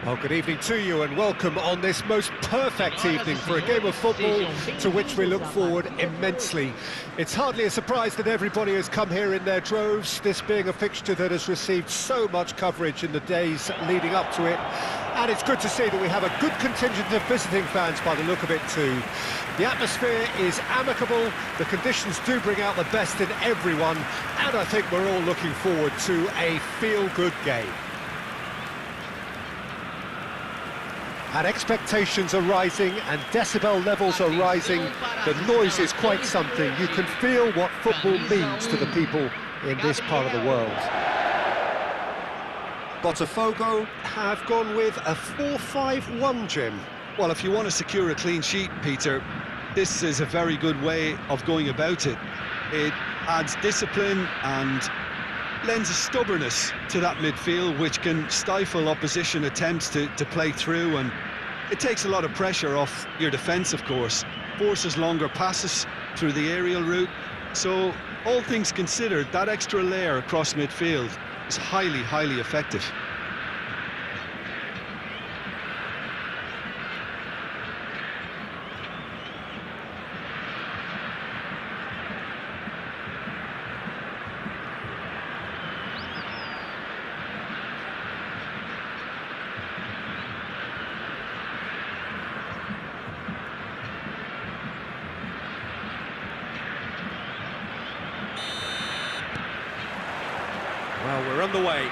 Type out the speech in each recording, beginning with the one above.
Well, good evening to you and welcome on this most perfect evening for a game of football to which we look forward immensely. It's hardly a surprise that everybody has come here in their droves, this being a fixture that has received so much coverage in the days leading up to it. And it's good to see that we have a good contingent of visiting fans by the look of it too. The atmosphere is amicable, the conditions do bring out the best in everyone, and I think we're all looking forward to a feel-good game. And expectations are rising and decibel levels are rising. The noise is quite something. You can feel what football means to the people in this part of the world. Botafogo have gone with a 4-5-1, Jim. Well, if you want to secure a clean sheet, Peter, this is a very good way of going about it. It adds discipline and lends a stubbornness to that midfield which can stifle opposition attempts to play through, and it takes a lot of pressure off your defence, of course, forces longer passes through the aerial route. So all things considered, that extra layer across midfield is highly effective. Well, we're on the way.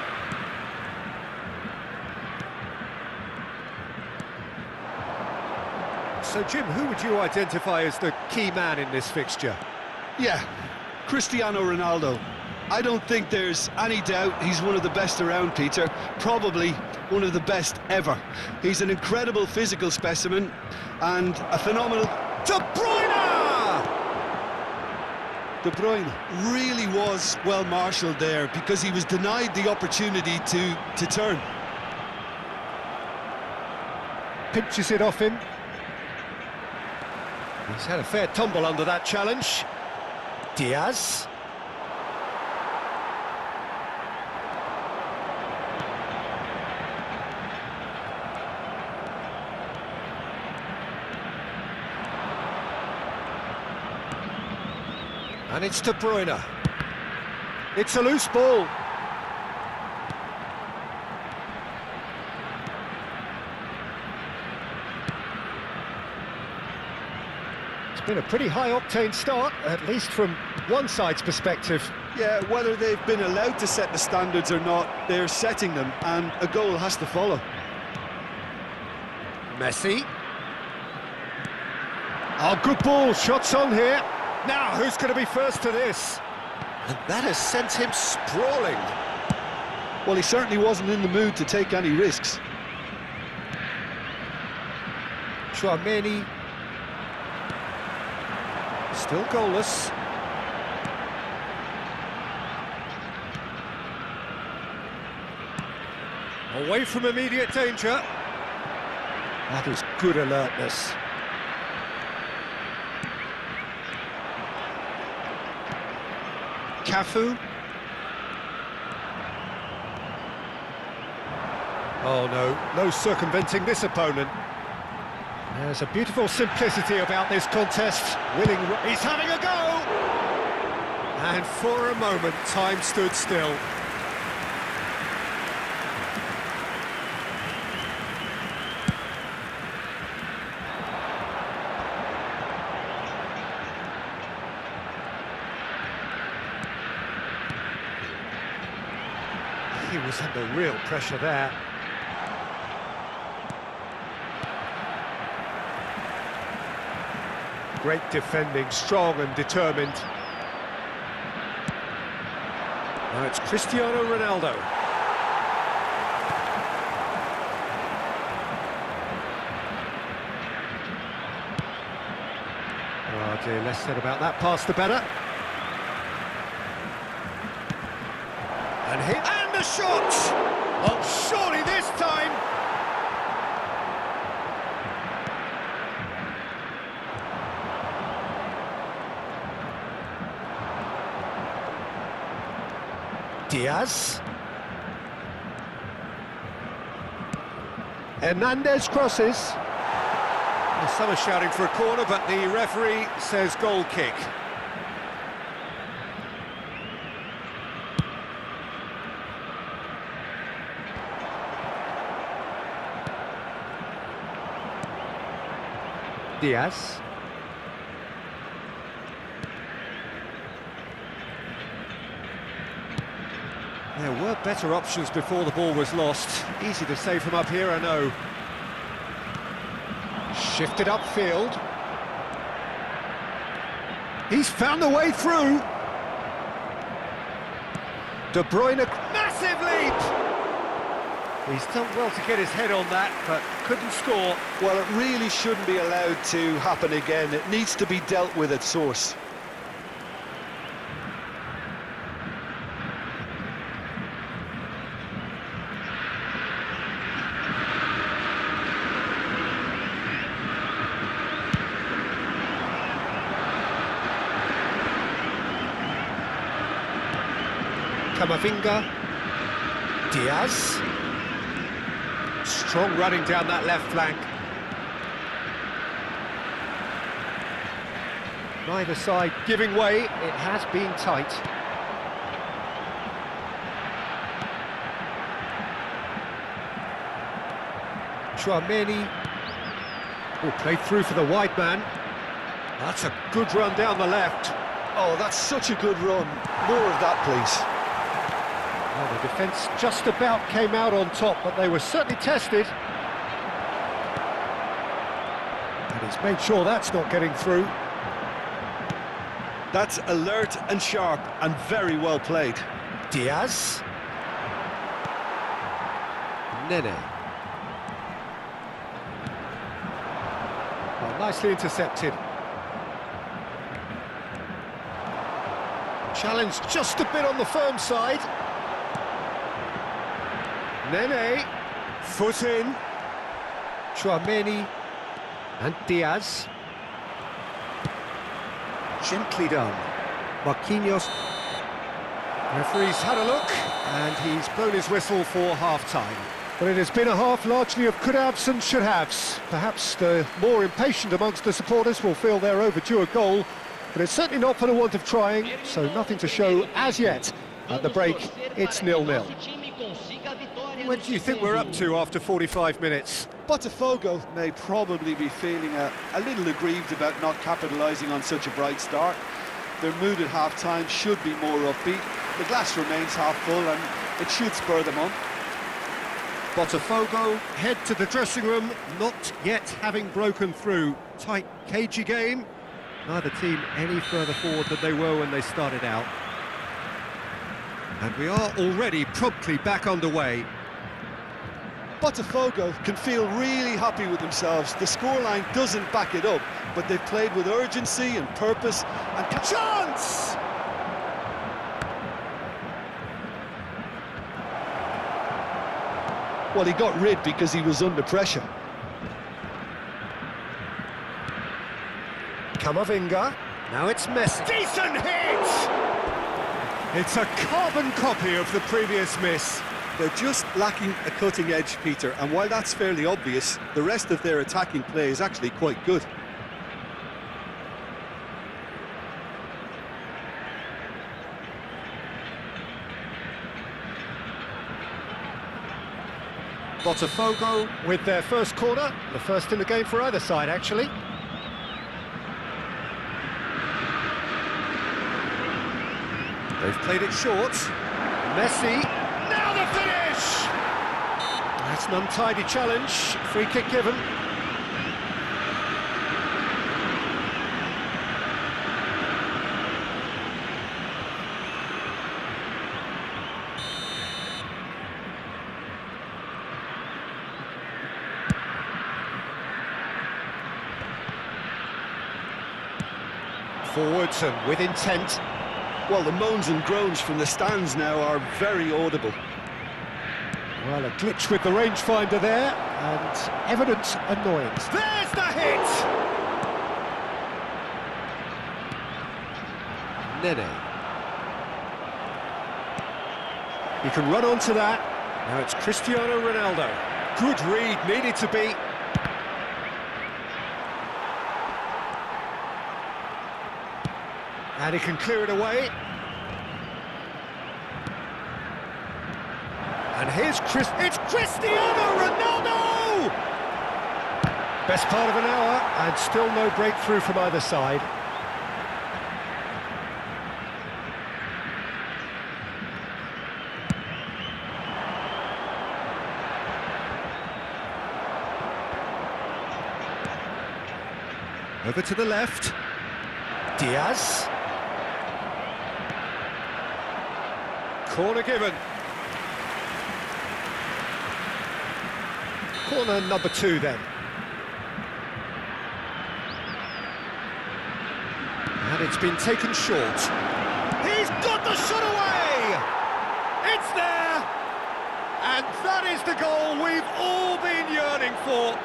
So, Jim, who would you identify as the key man in this fixture? Yeah, Cristiano Ronaldo. I don't think there's any doubt he's one of the best around, Peter. Probably one of the best ever. He's an incredible physical specimen and a phenomenal... De Bruyne! De Bruyne really was well marshalled there because he was denied the opportunity to turn. Pinches it off him. He's had a fair tumble under that challenge. Diaz. And it's De Bruyne. It's a loose ball. It's been a pretty high-octane start, at least from one side's perspective. Yeah, whether they've been allowed to set the standards or not, they're setting them, and a goal has to follow. Messi. Oh, good ball, shots on here. Now, who's going to be first to this? And that has sent him sprawling. Well, he certainly wasn't in the mood to take any risks. Tchouaméni. Still goalless. Away from immediate danger. That is good alertness. Cafu. Oh no circumventing this opponent. There's a beautiful simplicity about this contest. He's having a go! And for a moment, time stood still. He was under real pressure there. Great defending, strong and determined. Now it's Cristiano Ronaldo. Oh dear, less said about that pass the better. And the shot! Oh, surely this time! Diaz. Hernandez crosses. Well, some are shouting for a corner, but the referee says goal kick. Diaz. There were better options before the ball was lost. Easy to save from up here, I know. Shifted upfield. He's found the way through. De Bruyne, massive leap! He's done well to get his head on that, but couldn't score. Well, it really shouldn't be allowed to happen again. It needs to be dealt with at source. Camavinga. Diaz. Strong running down that left flank. Neither side giving way. It has been tight. Tchouaméni. Oh, played through for the wide man. That's a good run down the left. Oh, that's such a good run. More of that, please. Well, the defence just about came out on top, but they were certainly tested. And he's made sure that's not getting through. That's alert and sharp and very well played. Diaz. Nene. Well, nicely intercepted. Challenge just a bit on the firm side. Nene, foot in. Tchouaméni and Diaz. Gently done. Marquinhos. Referee's had a look, and he's blown his whistle for half-time. But it has been a half largely of could-haves and should-haves. Perhaps the more impatient amongst the supporters will feel they're overdue a goal, but it's certainly not for the want of trying, so nothing to show as yet. At the break, it's 0-0. What do you think we're up to after 45 minutes? Botafogo may probably be feeling a little aggrieved about not capitalising on such a bright start. Their mood at half-time should be more upbeat. The glass remains half full and it should spur them on. Botafogo head to the dressing room, not yet having broken through. Tight, cagey game. Neither team any further forward than they were when they started out. And we are already promptly back underway. Botafogo can feel really happy with themselves. The scoreline doesn't back it up, but they've played with urgency and purpose and chance! Well, he got rid because he was under pressure. Camavinga. Now it's Messi. Decent hit! It's a carbon copy of the previous miss. They're just lacking a cutting edge, Peter, and while that's fairly obvious, the rest of their attacking play is actually quite good. Botafogo with their first corner, the first in the game for either side, actually. They've played it short. Messi, now the finish! That's an untidy challenge, free kick given. Forwards and with intent. Well, the moans and groans from the stands now are very audible. Well, a glitch with the rangefinder there, and evident annoyance. There's the hit! Nene. He can run onto that. Now it's Cristiano Ronaldo. Good read, needed to be. And he can clear it away. And here's it's Cristiano Ronaldo! Best part of an hour, and still no breakthrough from either side. Over to the left. Diaz. Corner given. Corner number 2 then. And it's been taken short. He's got the shot away! It's there! And that is the goal we've all been yearning for.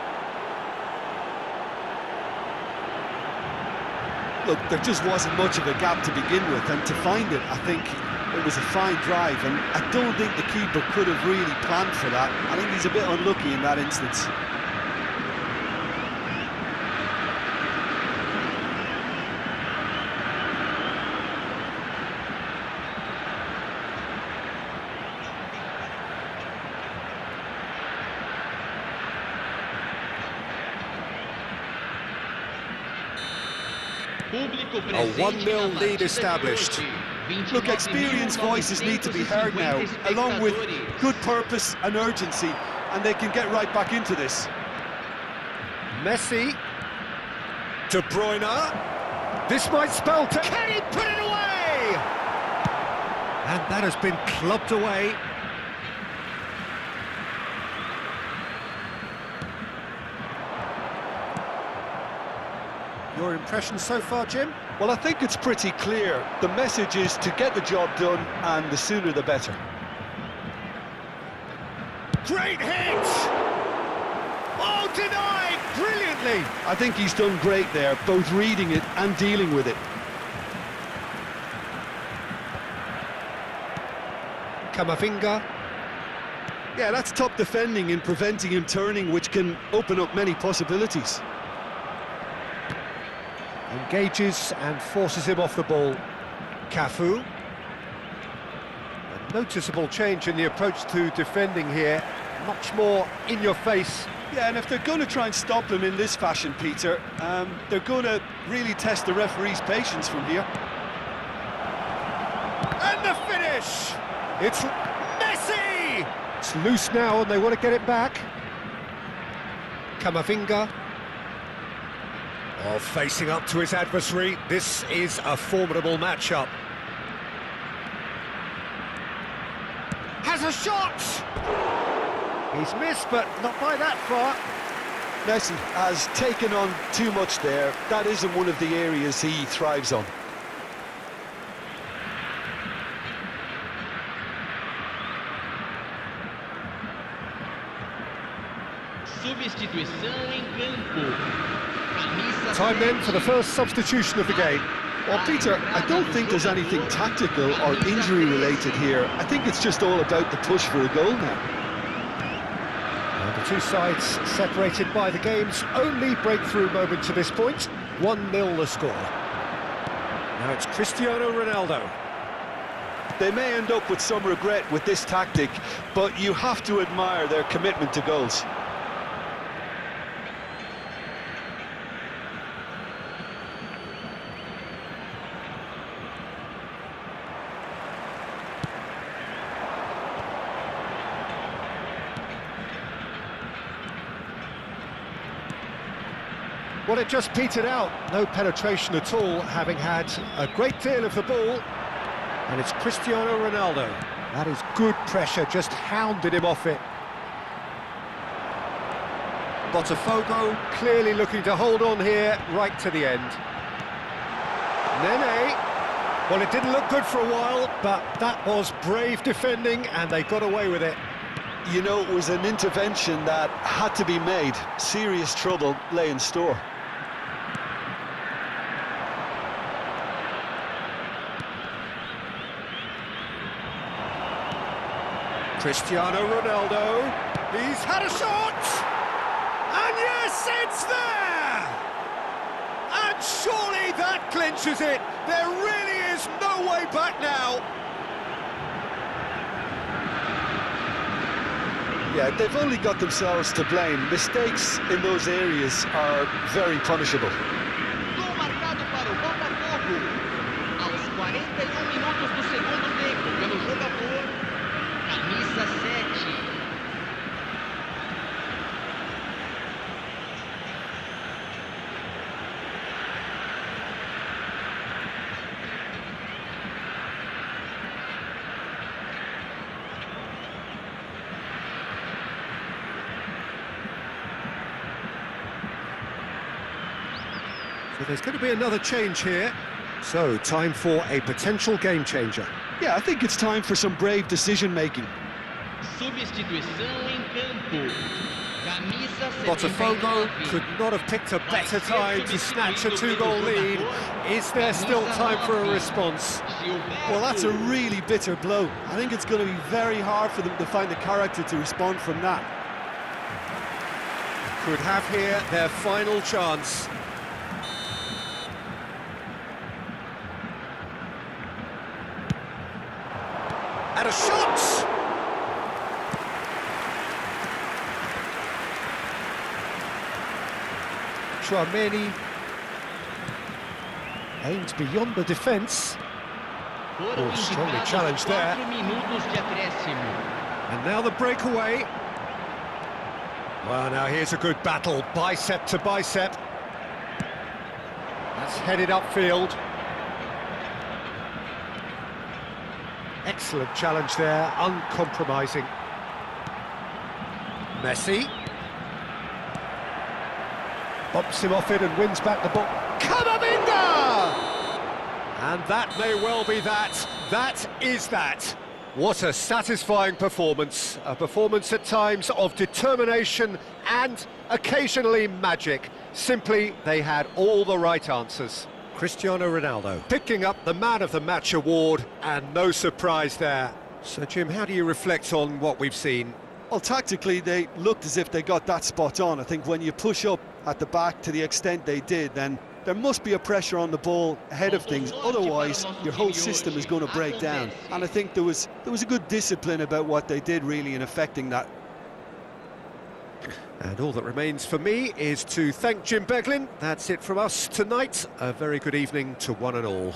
Look, there just wasn't much of a gap to begin with, and to find it, I think it was a fine drive, and I don't think the keeper could have really planned for that. I think he's a bit unlucky in that instance. A 1-0 lead established. Look, experienced voices need to be heard now, along with good purpose and urgency, and they can get right back into this. Messi. De Bruyne. This might spell to... Can he put it away? And that has been clubbed away. Your impression so far, Jim? Well, I think it's pretty clear. The message is to get the job done, and the sooner the better. Great hit! Oh, denied brilliantly! I think he's done great there, both reading it and dealing with it. Camavinga. Yeah, that's top defending in preventing him turning, which can open up many possibilities. Engages and forces him off the ball. Cafu. A noticeable change in the approach to defending here. Much more in your face. Yeah, and if they're going to try and stop him in this fashion, Peter, they're going to really test the referee's patience from here. And the finish! It's Messi! It's loose now and they want to get it back. Camavinga. Oh, facing up to his adversary. This is a formidable matchup. Has a shot! He's missed, but not by that far. Messi has taken on too much there. That isn't one of the areas he thrives on. Substituição em campo. Time then for the first substitution of the game. Well, Peter, I don't think there's anything tactical or injury-related here. I think it's just all about the push for a goal now. And the two sides separated by the game's only breakthrough moment to this point. 1-0 the score. Now it's Cristiano Ronaldo. They may end up with some regret with this tactic, but you have to admire their commitment to goals. Well, it just petered out. No penetration at all, having had a great deal of the ball. And it's Cristiano Ronaldo. That is good pressure, just hounded him off it. Botafogo clearly looking to hold on here right to the end. Nene. Well, it didn't look good for a while, but that was brave defending and they got away with it. You know, it was an intervention that had to be made. Serious trouble lay in store. Cristiano Ronaldo. He's had a shot! And yes, it's there! And surely that clinches it. There really is no way back now. Yeah, they've only got themselves to blame. Mistakes in those areas are very punishable. Gol marcado para o Botafogo. Aos 41 minutos do segundo tempo, pelo jogador, camisa 7. So there's going to be another change here. So, time for a potential game changer. Yeah, I think it's time for some brave decision-making. Substituição em campo. Camisa 79. Botafogo could not have picked a better time to snatch a two-goal lead. Is there still time for a response? Well, that's a really bitter blow. I think it's going to be very hard for them to find the character to respond from that. Could have here their final chance. And a shot! Tchouaméni aimed beyond the defence. Foram strongly indicados challenged there. 4 minutos de acréscimo. And now the breakaway. Well, now here's a good battle, bicep to bicep. That's headed upfield. Excellent challenge there, uncompromising. Messi. Bumps him off it and wins back the ball. Camavinga! And that may well be that. That is that. What a satisfying performance. A performance at times of determination and occasionally magic. Simply, they had all the right answers. Cristiano Ronaldo picking up the Man of the Match award, and no surprise there. So, Jim, how do you reflect on what we've seen? Well, tactically, they looked as if they got that spot on. I think when you push up at the back to the extent they did, then there must be a pressure on the ball ahead of things. Otherwise, your whole system is going to break down. And I think there was a good discipline about what they did, really, in affecting that. And all that remains for me is to thank Jim Beglin. That's it from us tonight. A very good evening to one and all.